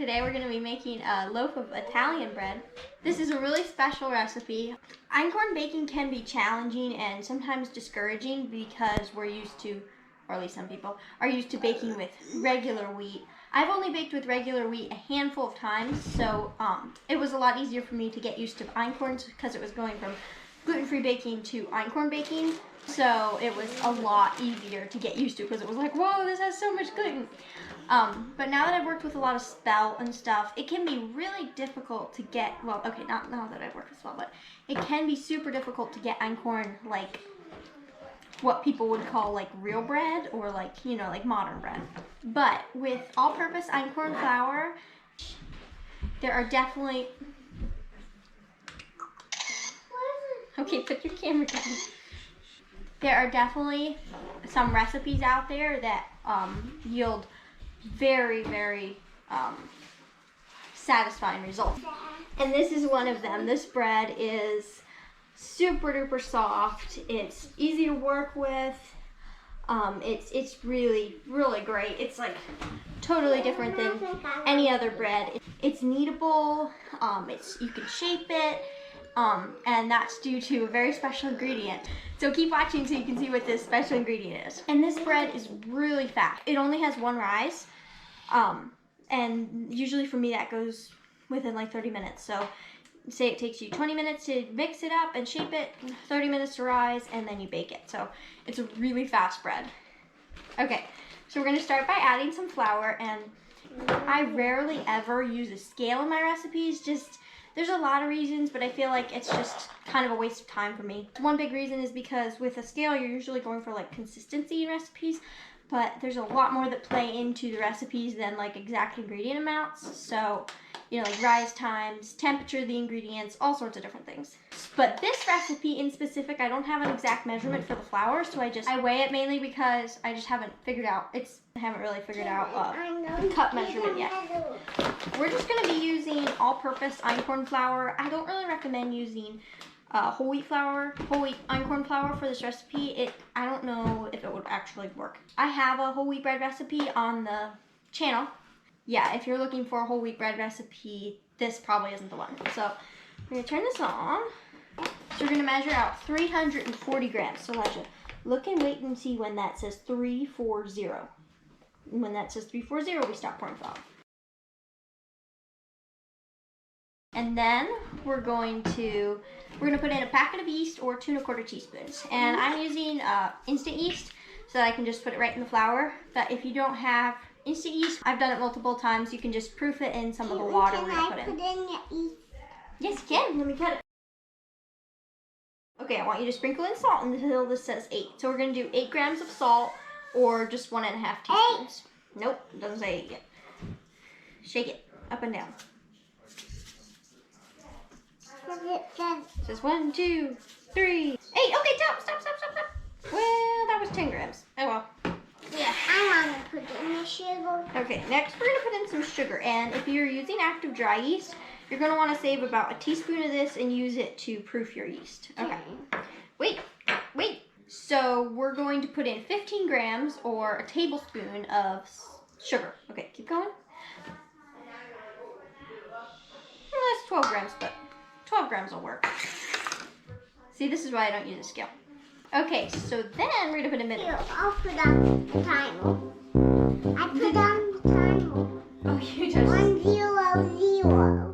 Today we're going to be making a loaf of Italian bread. This is a really special recipe. Einkorn baking can be challenging and sometimes discouraging because we're used to, or at least some people, are used to baking with regular wheat. I've only baked with regular wheat a handful of times, so it was a lot easier for me to get used to Einkorns because it was going from gluten-free baking to Einkorn baking. So it was a lot easier to get used to because it was like, whoa, this has so much gluten. But now that I've worked with a lot of spelt and stuff, it can be really difficult to get, well, okay, not now that I've worked with spelt, but it can be super difficult to get Einkorn, like what people would call like real bread or like, you know, like modern bread. But with all-purpose Einkorn flour, there are definitely, okay, put your camera down. There are definitely some recipes out there that yield very, very satisfying results. And this is one of them. This bread is super duper soft. It's easy to work with. It's really, really great. It's like totally different than any other bread. It's kneadable. You can shape it. And that's due to a very special ingredient. So keep watching so you can see what this special ingredient is. And this bread is really fast. It only has one rise. And usually for me that goes within like 30 minutes. So say it takes you 20 minutes to mix it up and shape it, 30 minutes to rise, and then you bake it. So it's a really fast bread. Okay, so we're gonna start by adding some flour, and I rarely ever use a scale in my recipes. There's a lot of reasons, but I feel like it's just kind of a waste of time for me. One big reason is because with a scale, you're usually going for like consistency in recipes, but there's a lot more that play into the recipes than like exact ingredient amounts. So, you know, like rise times, temperature of the ingredients, all sorts of different things. But this recipe in specific, I don't have an exact measurement for the flour, so I weigh it mainly because I just haven't figured out, I haven't really figured out cup measurement yet. We're just gonna be using all-purpose Einkorn flour. I don't really recommend using whole wheat Einkorn flour for this recipe. I don't know if it would actually work. I have a whole wheat bread recipe on the channel. Yeah, if you're looking for a whole wheat bread recipe, this probably isn't the one. So we're gonna turn this on. So we're gonna measure out 340 grams. So Elijah, look and wait and see when that says 340. And when that says 340, we stop pouring flour. And then we're gonna put in a packet of yeast or 2 1/4 teaspoons. And I'm using instant yeast, so that I can just put it right in the flour. But if you don't have instant yeast, I've done it multiple times. You can just proof it in some of the water we're gonna put in. Yeast? Yes, you can. Let me cut it. Okay, I want you to sprinkle in salt until this says 8. So we're gonna do 8 grams of salt, or just 1 1/2 teaspoons. 8. Nope, it doesn't say 8 yet. Shake it up and down. It says 1, 2, 3, 8. Okay, stop. Well, that was 10 grams. Oh well. Yeah, I want to put in the sugar. Okay, next we're going to put in some sugar. And if you're using active dry yeast, you're going to want to save about a teaspoon of this and use it to proof your yeast. Okay. Wait. So we're going to put in 15 grams or a tablespoon of sugar. Okay, keep going. Well, that's 12 grams, but 12 grams will work. See, this is why I don't use a scale. Okay, so then we're going to put a minute. Here, I'll put on the timer. I put on the timer. Oh, you just... 1, 0, 0.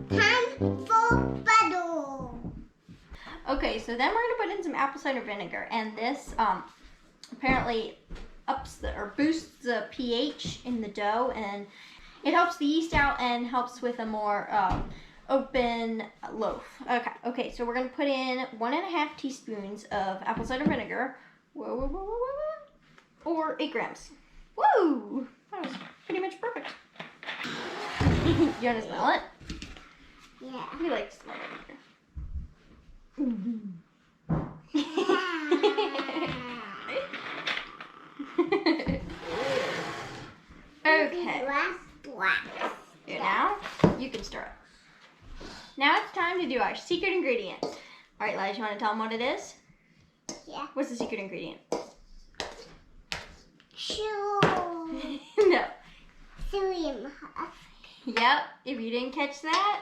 Time for butter. Okay, so then we're going to put in some apple cider vinegar, and this apparently boosts the pH in the dough, and it helps the yeast out and helps with a more open loaf. Okay, so we're going to put in 1 1/2 teaspoons of apple cider vinegar. Whoa. Or 8 grams. Woo! That was pretty much perfect. You want to smell it? Yeah. We like to smell vinegar. Okay. Here, now you can stir it. Now it's time to do our secret ingredient. All right, Elijah, you want to tell them what it is? Yeah. What's the secret ingredient? Sure. No. Psyllium husk. Yep, if you didn't catch that,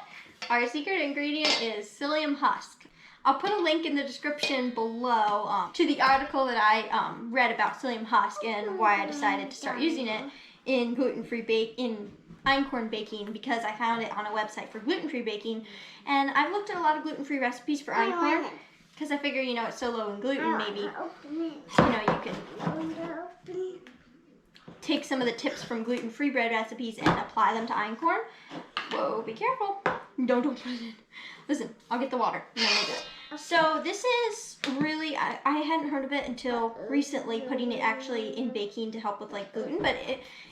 our secret ingredient is psyllium husk. I'll put a link in the description below to the article that I read about psyllium husk and why I decided to start using it in in Einkorn baking, because I found it on a website for gluten-free baking, and I've looked at a lot of gluten-free recipes for Einkorn because I figure, you know, it's so low in gluten, maybe, you know, you can take some of the tips from gluten-free bread recipes and apply them to Einkorn. Whoa, be careful. Don't put it in. Listen, I'll get the water and then we'll do it. So this is really, I hadn't heard of it until recently, putting it actually in baking to help with like gluten, but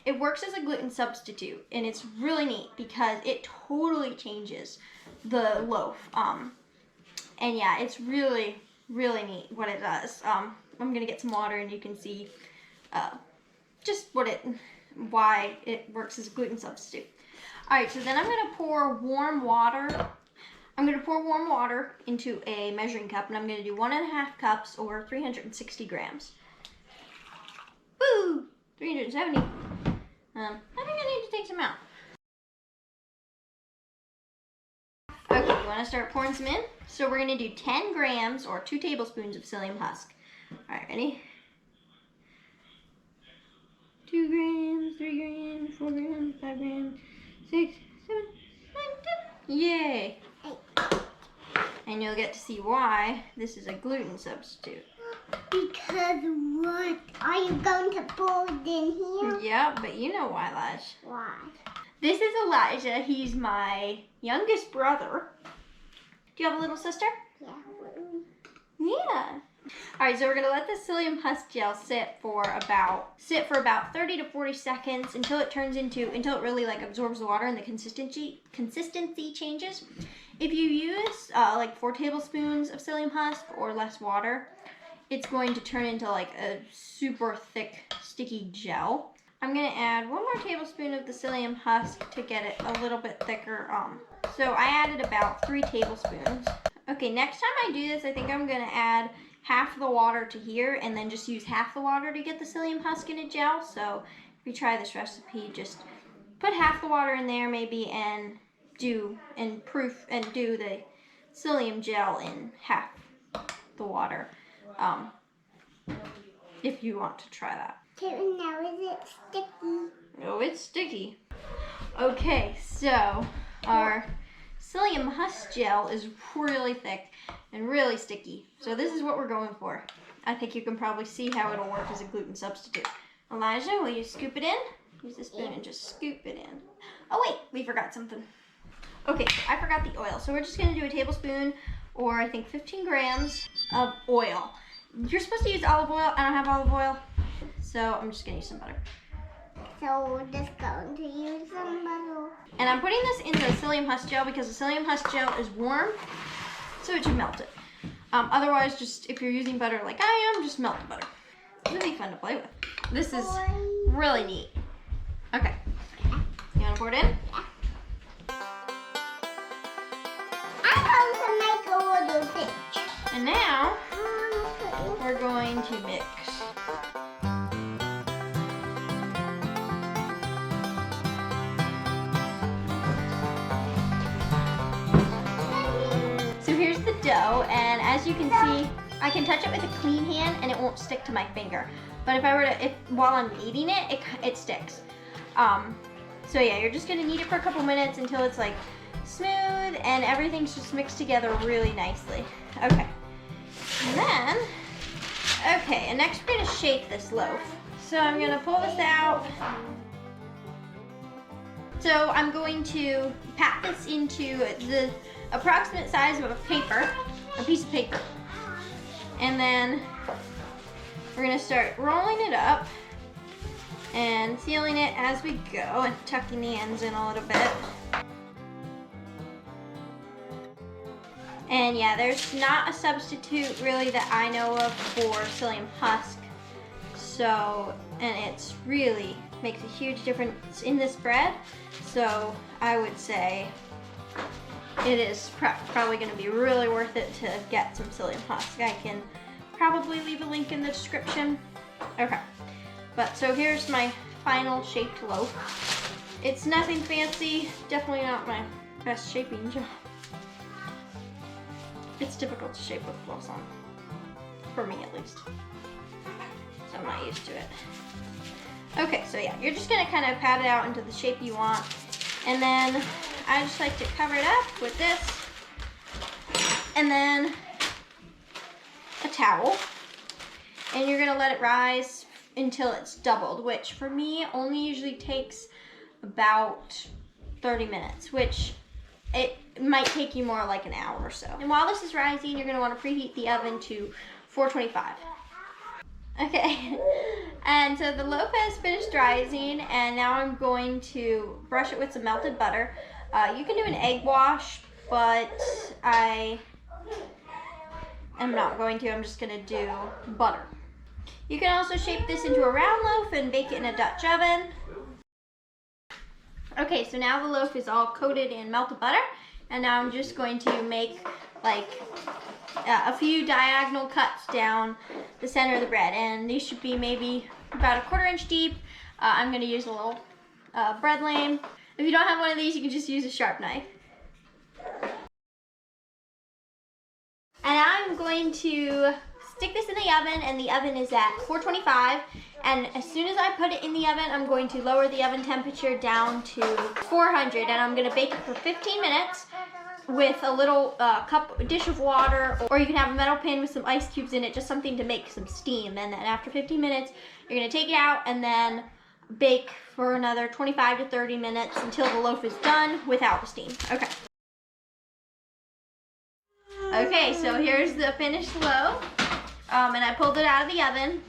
it works as a gluten substitute, and it's really neat because it totally changes the loaf. And yeah, it's really, really neat what it does. I'm gonna get some water and you can see just why it works as a gluten substitute. All right, so then I'm gonna pour warm water. I'm gonna pour warm water into a measuring cup, and I'm gonna do 1.5 cups or 360 grams. Woo! 370. I think I need to take some out. Okay, you wanna start pouring some in? So we're gonna do 10 grams or 2 tablespoons of psyllium husk. All right, ready? 2 grams, 3 grams, 4 grams, 5 grams, 6, 7, 9, 10. Yay! And you'll get to see why this is a gluten substitute. Because what? Are you going to pour it in here? Yeah, but you know why, Elijah. Why? This is Elijah. He's my youngest brother. Do you have a little sister? Yeah. Yeah. All right, so we're gonna let the psyllium husk gel sit for about 30 to 40 seconds until it really like absorbs the water and the consistency changes. If you use like 4 tablespoons of psyllium husk or less water, it's going to turn into like a super thick, sticky gel. I'm gonna add 1 more tablespoon of the psyllium husk to get it a little bit thicker. So I added about 3 tablespoons. Okay, next time I do this, I think I'm gonna add half the water to here and then just use half the water to get the psyllium husk in a gel. So if you try this recipe, just put half the water in there maybe and do the psyllium gel in half the water, if you want to try that. Now is it sticky? Oh, it's sticky. Okay, so our psyllium husk gel is really thick and really sticky. So this is what we're going for. I think you can probably see how it'll work as a gluten substitute. Elijah, will you scoop it in? Use the spoon and just scoop it in. Oh wait, we forgot something. Okay, I forgot the oil. So we're just gonna do a tablespoon or I think 15 grams of oil. You're supposed to use olive oil. I don't have olive oil, so I'm just gonna use some butter. So we're just going to use some butter. And I'm putting this in the psyllium husk gel because the psyllium husk gel is warm, so it should melt it. Otherwise, just if you're using butter like I am, just melt the butter. It'll be fun to play with. This is really neat. Okay, you wanna pour it in? I'm going to make a little ditch. And now we're going to mix. So here's the dough, and as you can see, I can touch it with a clean hand and it won't stick to my finger. But if I were to, while I'm kneading it, it sticks. So yeah, you're just gonna knead it for a couple minutes until it's like smooth and everything's just mixed together really nicely. Okay. And then, and next we're gonna shake this loaf. So I'm gonna pull this out. So I'm going to pat this into the approximate size of a piece of paper. And then we're gonna start rolling it up and sealing it as we go and tucking the ends in a little bit. And yeah, there's not a substitute really that I know of for psyllium husk. So, and it's really makes a huge difference in this bread. So I would say it is probably going to be really worth it to get some psyllium husk. I can probably leave a link in the description. Okay, but so here's my final shaped loaf. It's nothing fancy, definitely not my best shaping job. It's difficult to shape with gloves on, for me at least. So I'm not used to it. Okay, so yeah, you're just gonna kind of pat it out into the shape you want. And then I just like to cover it up with this. And then a towel. And you're gonna let it rise until it's doubled, which for me only usually takes about 30 minutes, which it might take you more like an hour or so. And while this is rising, you're gonna wanna preheat the oven to 425. Okay, and so the loaf has finished rising, and now I'm going to brush it with some melted butter. You can do an egg wash, but I am not going to. I'm just gonna do butter. You can also shape this into a round loaf and bake it in a Dutch oven. Okay, so now the loaf is all coated in melted butter, and now I'm just going to make like a few diagonal cuts down the center of the bread, and these should be maybe about 1/4 inch deep. I'm going to use a little bread lame. If you don't have one of these, you can just use a sharp knife. And I'm going to stick this in the oven, and the oven is at 425. And as soon as I put it in the oven, I'm going to lower the oven temperature down to 400, and I'm going to bake it for 15 minutes with a little dish of water, or you can have a metal pan with some ice cubes in it, just something to make some steam. And then after 15 minutes, you're going to take it out and then bake for another 25 to 30 minutes until the loaf is done without the steam. Okay. Okay, so here's the finished loaf, and I pulled it out of the oven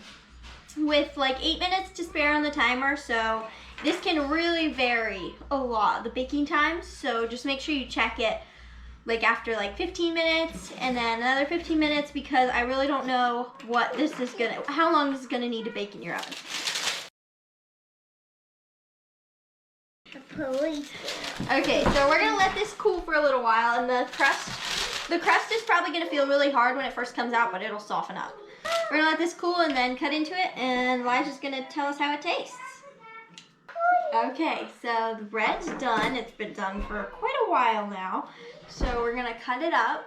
with like 8 minutes to spare on the timer, so this can really vary a lot, the baking times, so just make sure you check it like after like 15 minutes and then another 15 minutes, because I really don't know how long this is gonna need to bake in your oven. Okay, so we're gonna let this cool for a little while, and the crust is probably gonna feel really hard when it first comes out, but it'll soften up. We're gonna let this cool and then cut into it, and Elijah's gonna tell us how it tastes. Okay, so the bread's done. It's been done for quite a while now. So we're gonna cut it up,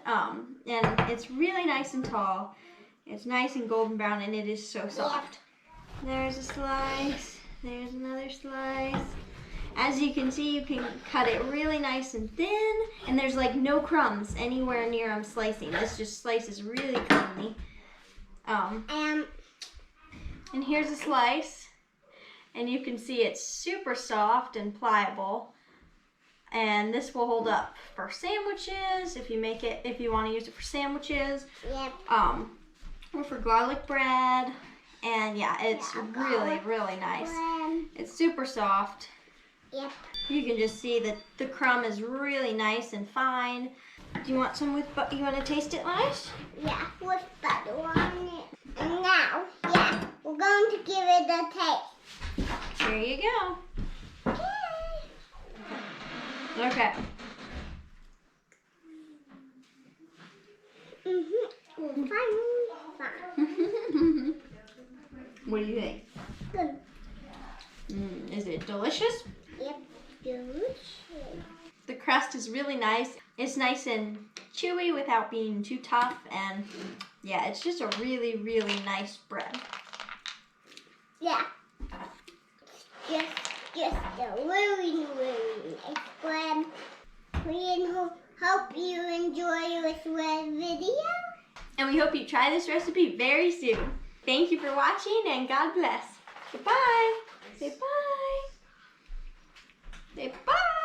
and it's really nice and tall. It's nice and golden brown, and it is so soft. There's a slice, there's another slice. As you can see, you can cut it really nice and thin, and there's like no crumbs anywhere near I'm slicing. This just slices really cleanly. And here's a slice, and you can see it's super soft and pliable. And this will hold up for sandwiches if you want to use it for sandwiches. Yep. Or for garlic bread. And yeah, it's really, really nice. It's super soft. Yep. You can just see that the crumb is really nice and fine. Do you want some with butter? You want to taste it, Lish? Yeah, with butter on it. And now, yeah, we're going to give it a taste. Here you go. Okay. What do you think? Good. Is it delicious? Yep, delicious. The crust is really nice. It's nice and chewy without being too tough, and yeah, it's just a really, really nice bread. Yeah. Just a really, really nice bread. We hope you enjoy this video. And we hope you try this recipe very soon. Thank you for watching, and God bless. Goodbye. Say bye. Say bye.